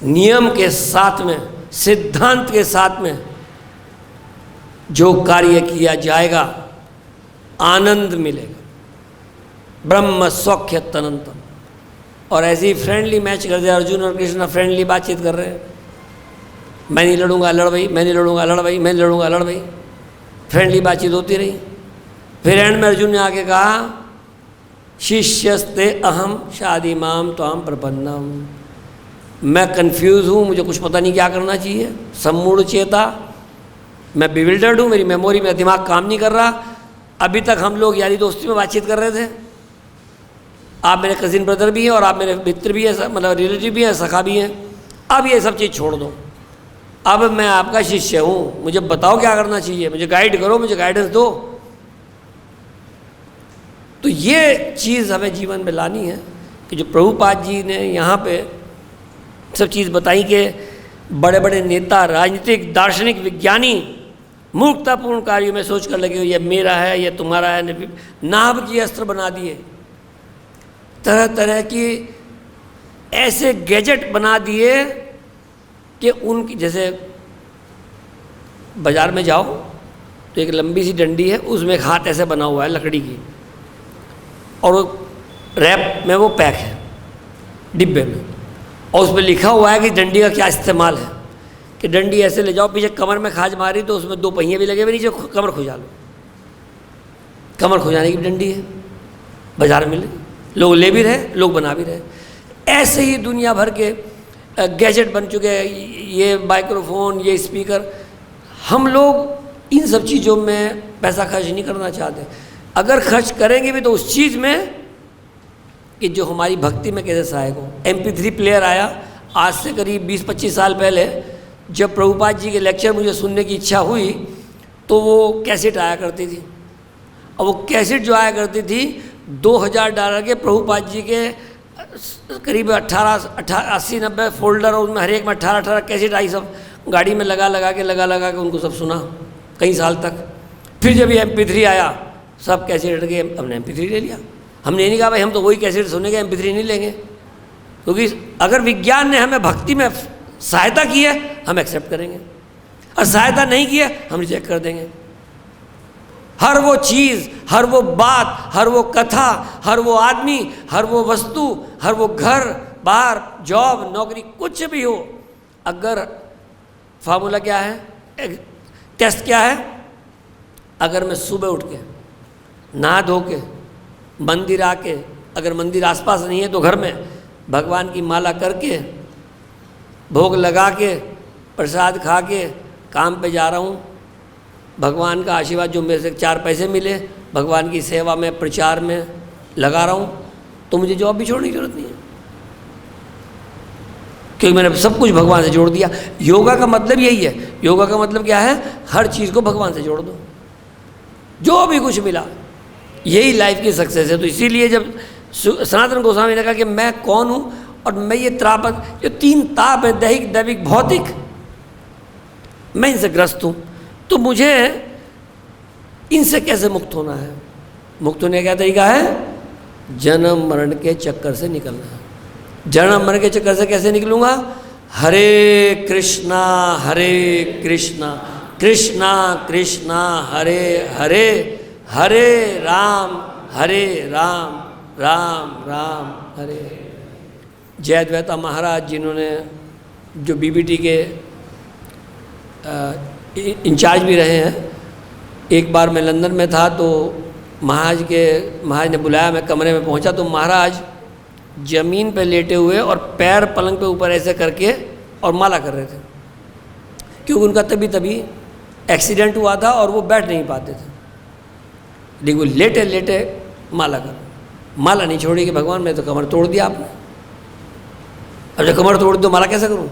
[SPEAKER 1] नियम के साथ में, सिद्धांत के साथ में जो कार्य किया जाएगा आनंद मिलेगा, ब्रह्म सौख्य तनंतम। और ऐसे ही फ्रेंडली मैच कर दिया, अर्जुन और कृष्ण फ्रेंडली बातचीत कर रहे हैं, मैं नहीं लड़ूंगा, लड़ भाई, मैं नहीं लड़ूंगा, लड़ भाई, मैं नहीं लड़ूंगा, लड़ भाई, फ्रेंडली बातचीत होती रही। फिर एंड में अर्जुन ने आके कहा, शिष्यस्ते अहम शादी माम त्वाम प्रपन्नम, मैं कंफ्यूज हूँ, मुझे कुछ पता नहीं क्या करना चाहिए, सम्मूढ़ चेता, मैं बिविल्डर्ड हूँ, मेरी मेमोरी में दिमाग काम नहीं कर रहा। अभी तक हम लोग यारी दोस्ती में बातचीत कर रहे थे, आप मेरे कजिन ब्रदर भी हैं और आप मेरे मित्र भी हैं, मतलब रिलेटिव भी हैं, सखा भी हैं। अब ये सब चीज़ छोड़ दो, अब मैं आपका शिष्य हूँ, मुझे बताओ क्या करना चाहिए, मुझे गाइड करो, मुझे गाइडेंस दो। तो ये चीज़ हमें जीवन में लानी है कि जो प्रभुपाद जी ने यहाँ पे सब चीज़ बताई कि बड़े बड़े नेता, राजनीतिक, दार्शनिक, विज्ञानी मूर्खतापूर्ण कार्यों में सोच कर लगे हो, ये मेरा है, ये तुम्हारा है, नाभ की अस्त्र बना दिए, तरह तरह की ऐसे गैजेट बना दिए कि उनकी, जैसे बाज़ार में जाओ तो एक लंबी सी डंडी है, उसमें एक हाथ ऐसे बना हुआ है लकड़ी की, और वो रैप में वो पैक है डिब्बे में, और उस पर लिखा हुआ है कि डंडी का क्या इस्तेमाल है, कि डंडी ऐसे ले जाओ, पीछे कमर में खाज मारी तो उसमें 2 पहिए भी लगे हुए, नीचे कमर खुजा लो, कमर खुजाने की डंडी है, बाज़ार में लोग ले भी रहे, लोग बना भी रहे। ऐसे ही दुनिया भर के गैजेट बन चुके हैं, ये माइक्रोफोन, ये स्पीकर। हम लोग इन सब चीज़ों में पैसा खर्च नहीं करना चाहते। अगर खर्च करेंगे भी तो उस चीज़ में कि जो हमारी भक्ति में कैसे सहायक हो। MP3 प्लेयर आया आज से करीब 20-25 साल पहले, जब प्रभुपाद जी के लेक्चर मुझे सुनने की इच्छा हुई तो वो कैसेट आया करती थी, और वो कैसेट जो आया करती थी $2000 के प्रभुपाद जी के करीब 80-90 फोल्डर, और उनमें हर एक में 18 कैसेट आई, सब गाड़ी में लगा के उनको सब सुना कई साल तक। फिर जब ये MP3 आया, सब कैसेट के, हमने MP3 ले लिया। हमने नहीं कहा भाई हम तो वही कैसेट सुनेंगे, MP3 नहीं लेंगे, क्योंकि अगर विज्ञान ने हमें भक्ति में सहायता की है हम एक्सेप्ट करेंगे, और सहायता नहीं की है हम रिजेक्ट कर देंगे। हर वो चीज़, हर वो बात, हर वो कथा, हर वो आदमी, हर वो वस्तु, हर वो घर बार, जॉब, नौकरी, कुछ भी हो, अगर फार्मूला क्या है, टेस्ट क्या है, अगर मैं सुबह उठ के नहा धो के मंदिर आके, अगर मंदिर आसपास नहीं है तो घर में भगवान की माला करके, भोग लगा के, प्रसाद खा के काम पे जा रहा हूँ, भगवान का आशीर्वाद जो मेरे से 4 पैसे मिले, भगवान की सेवा में, प्रचार में लगा रहा हूँ, तो मुझे जॉब भी छोड़ने की जरूरत नहीं है, क्योंकि मैंने सब कुछ भगवान से जोड़ दिया। योगा का मतलब यही है। योगा का मतलब क्या है? हर चीज़ को भगवान से जोड़ दो, जो भी कुछ मिला, यही लाइफ की सक्सेस है। तो इसीलिए जब सनातन गोस्वामी ने कहा कि मैं कौन हूँ और मैं ये जो 3 ताप है, दैहिक, दैविक, भौतिक, मैं इनसे ग्रस्त हूँ, तो मुझे इनसे कैसे मुक्त होना है? मुक्त होने का क्या तरीका है? जन्म मरण के चक्कर से निकलना है। जन्म मरण के चक्कर से कैसे निकलूँगा? हरे कृष्णा कृष्णा कृष्णा हरे हरे, हरे राम राम राम हरे। जयद्वैता महाराज जिन्होंने जो बीबीटी के इंचार्ज भी रहे हैं, एक बार मैं लंदन में था तो महाराज ने बुलाया, मैं कमरे में पहुंचा तो महाराज ज़मीन पे लेटे हुए और पैर पलंग पे ऊपर ऐसे करके और माला कर रहे थे, क्योंकि उनका तभी एक्सीडेंट हुआ था और वो बैठ नहीं पाते थे, लेकिन वो लेटे लेटे माला कर, माला नहीं छोड़ी कि भगवान मैं तो कमर तोड़ दिया आपने, अब जब कमर तोड़ दो माला कैसे करूं?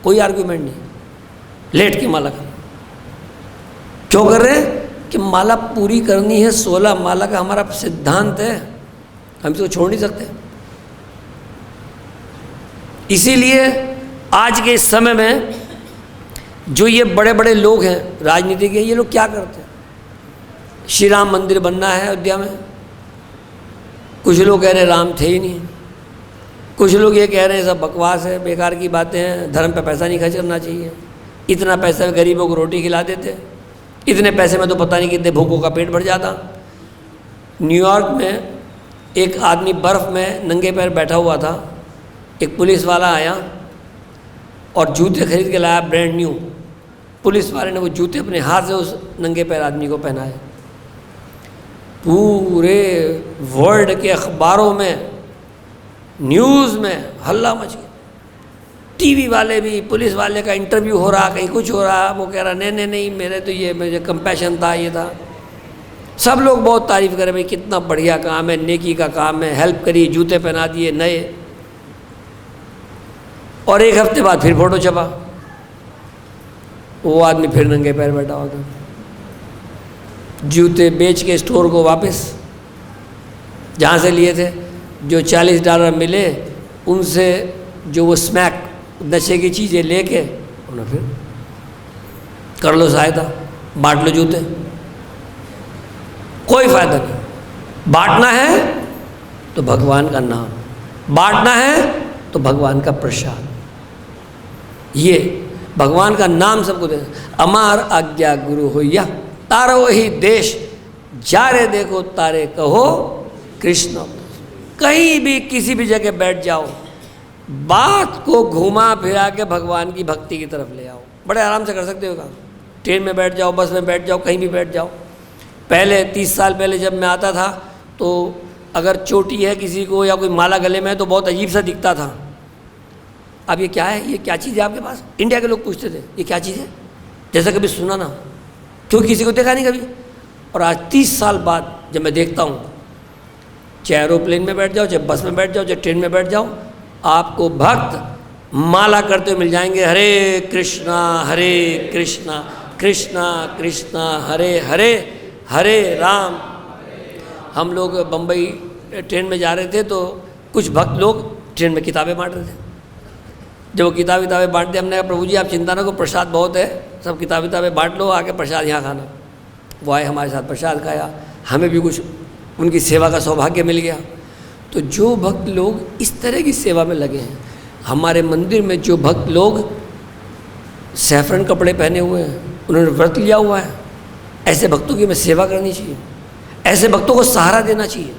[SPEAKER 1] कोई आर्ग्यूमेंट नहीं, लेट के माला कर। क्यों कर रहे हैं? कि माला पूरी करनी है। 16 माला का हमारा सिद्धांत है, हम इसको छोड़ नहीं सकते। इसीलिए आज के इस समय में जो ये बड़े बड़े लोग हैं राजनीति के, ये लोग क्या करते हैं? श्री राम मंदिर बनना है अयोध्या में, कुछ लोग कह रहे हैं राम थे ही नहीं, कुछ लोग ये कह रहे हैं सब बकवास है, बेकार की बातें हैं, धर्म पे पैसा नहीं खर्च करना चाहिए, इतना पैसा गरीबों को रोटी खिला देते, इतने पैसे में तो पता नहीं कितने भूखों का पेट भर जाता। न्यूयॉर्क में एक आदमी बर्फ़ में नंगे पैर बैठा हुआ था, एक पुलिस वाला आया और जूते खरीद के लाया ब्रांड न्यू। पुलिस वाले ने वो जूते अपने हाथ से उस नंगे पैर आदमी को पहनाए। पूरे वर्ल्ड के अखबारों में, न्यूज़ में हल्ला मच गया। टीवी वाले भी, पुलिस वाले का इंटरव्यू हो रहा, कहीं कुछ हो रहा, वो कह रहा नहीं मेरे तो ये मुझे कंपैशन था, ये था। सब लोग बहुत तारीफ़ कर रहे, भाई कितना बढ़िया काम है, नेकी का काम है, हेल्प करी, जूते पहना दिए नए। और एक हफ्ते बाद फिर फोटो छपा, वो आदमी फिर नंगे पैर बैठा होता, जूते बेच के स्टोर को वापस जहाँ से लिए थे, जो $40 मिले उनसे जो वो स्मैक नशे की चीज़ें लेके उन्हें फिर कर लो सहायता, बांट लो जूते, कोई फायदा नहीं। बांटना है तो भगवान का नाम, बांटना है तो भगवान का प्रसाद, ये भगवान का नाम सबको दे। अमार आज्ञा गुरु होया, तारो ही देश, जारे देखो तारे कहो कृष्ण। कहीं भी किसी भी जगह बैठ जाओ, बात को घुमा फिरा के भगवान की भक्ति की तरफ ले आओ, बड़े आराम से कर सकते हो काम। ट्रेन में बैठ जाओ, बस में बैठ जाओ, कहीं भी बैठ जाओ। पहले 30 साल पहले जब मैं आता था तो अगर चोटी है किसी को या कोई माला गले में है तो बहुत अजीब सा दिखता था। अब ये क्या है, ये क्या चीज़ है आपके पास? इंडिया के लोग पूछते थे ये क्या चीज़ है, जैसा कभी सुना ना, क्योंकि किसी को देखा नहीं कभी। और आज 30 साल बाद जब मैं देखता हूँ, चाहे एरोप्लेन में बैठ जाओ, चाहे बस में बैठ जाओ, चाहे ट्रेन में बैठ जाओ, आपको भक्त माला करते हुए मिल जाएंगे, हरे कृष्णा कृष्णा कृष्णा हरे हरे, हरे राम। हम लोग बम्बई ट्रेन में जा रहे थे तो कुछ भक्त लोग ट्रेन में किताबें बांट रहे थे। जब वो किताबें बांटते, हमने कहा प्रभु जी आप चिंता ना करो, प्रसाद बहुत है, सब किताबें बांट लो, आके प्रसाद यहाँ खाना। वो आए, हमारे साथ प्रसाद खाया, हमें भी कुछ उनकी सेवा का सौभाग्य मिल गया। तो जो भक्त लोग इस तरह की सेवा में लगे हैं, हमारे मंदिर में जो भक्त लोग सैफरन कपड़े पहने हुए हैं, उन्होंने व्रत लिया हुआ है, ऐसे भक्तों की हमें सेवा करनी चाहिए, ऐसे भक्तों को सहारा देना चाहिए,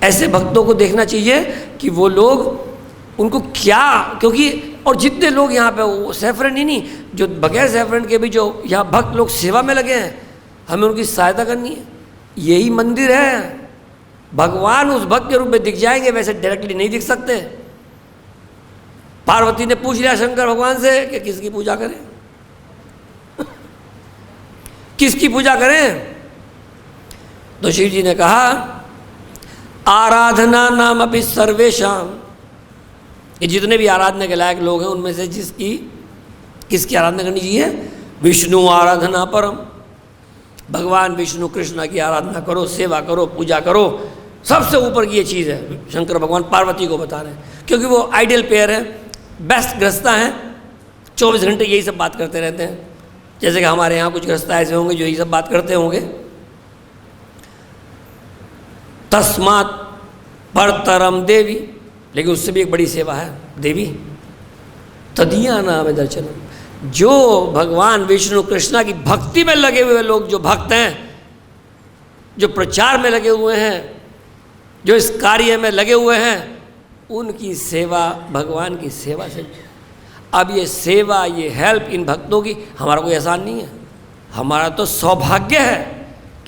[SPEAKER 1] ऐसे भक्तों को देखना चाहिए कि वो लोग उनको क्या, क्योंकि और जितने लोग यहाँ पे वो सैफरन ही नहीं, जो बगैर सैफरन के भी जो यहाँ भक्त लोग सेवा में लगे हैं, हमें उनकी सहायता करनी है। यही मंदिर है, भगवान उस भक्त के रूप में दिख जाएंगे, वैसे डायरेक्टली नहीं दिख सकते। पार्वती ने पूछ लिया शंकर भगवान से कि किसकी पूजा करें किसकी पूजा करें? तो शिव जी ने कहा आराधना नाम अपि सर्वेशाम, ये जितने भी आराधना के लायक लोग हैं उनमें से किसकी आराधना करनी चाहिए? विष्णु आराधना परम, भगवान विष्णु कृष्ण की आराधना करो, सेवा करो, पूजा करो, सबसे ऊपर की ये चीज़ है। शंकर भगवान पार्वती को बता रहे हैं, क्योंकि वो आइडियल पेयर है, बेस्ट गृहस्था हैं, 24 घंटे यही सब बात करते रहते हैं। जैसे कि हमारे यहाँ कुछ गृहस्था ऐसे होंगे जो यही सब बात करते होंगे। तस्मात् परतरम देवी, लेकिन उससे भी एक बड़ी सेवा है देवी, तदीया नाम दर्शनम। जो भगवान विष्णु कृष्णा की भक्ति में लगे हुए लोग, जो भक्त हैं, जो प्रचार में लगे हुए हैं, जो इस कार्य में लगे हुए हैं, उनकी सेवा भगवान की सेवा से। अब ये सेवा, ये हेल्प इन भक्तों की हमारा कोई एहसान नहीं है, हमारा तो सौभाग्य है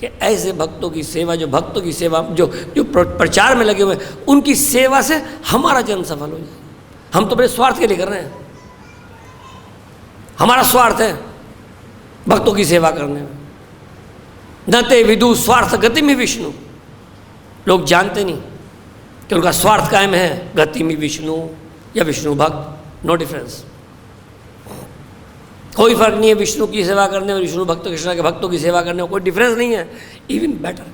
[SPEAKER 1] कि ऐसे भक्तों की सेवा, जो भक्तों की सेवा, जो जो प्रचार में लगे हुए हैं, उनकी सेवा से हमारा जन्म सफल हो जाए। हम तो बड़े स्वार्थ के लिए कर रहे हैं, हमारा स्वार्थ है भक्तों की सेवा करने में। न ते विदु स्वार्थ गति में विष्णु, लोग जानते नहीं कि उनका स्वार्थ कायम है गति में विष्णु या विष्णु भक्त, नो डिफरेंस, कोई फर्क नहीं है विष्णु की सेवा करने और विष्णु भक्त कृष्ण के भक्तों की सेवा करने में कोई डिफरेंस नहीं है, इवन बेटर।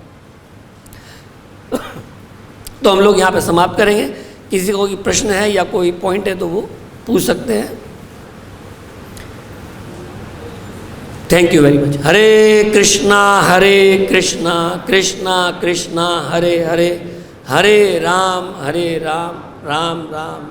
[SPEAKER 1] तो हम लोग यहाँ पे समाप्त करेंगे। किसी को कोई प्रश्न है या कोई पॉइंट है तो वो पूछ सकते हैं। Thank you very much. Hare Krishna Krishna Krishna Hare Hare, Hare Ram Ram Ram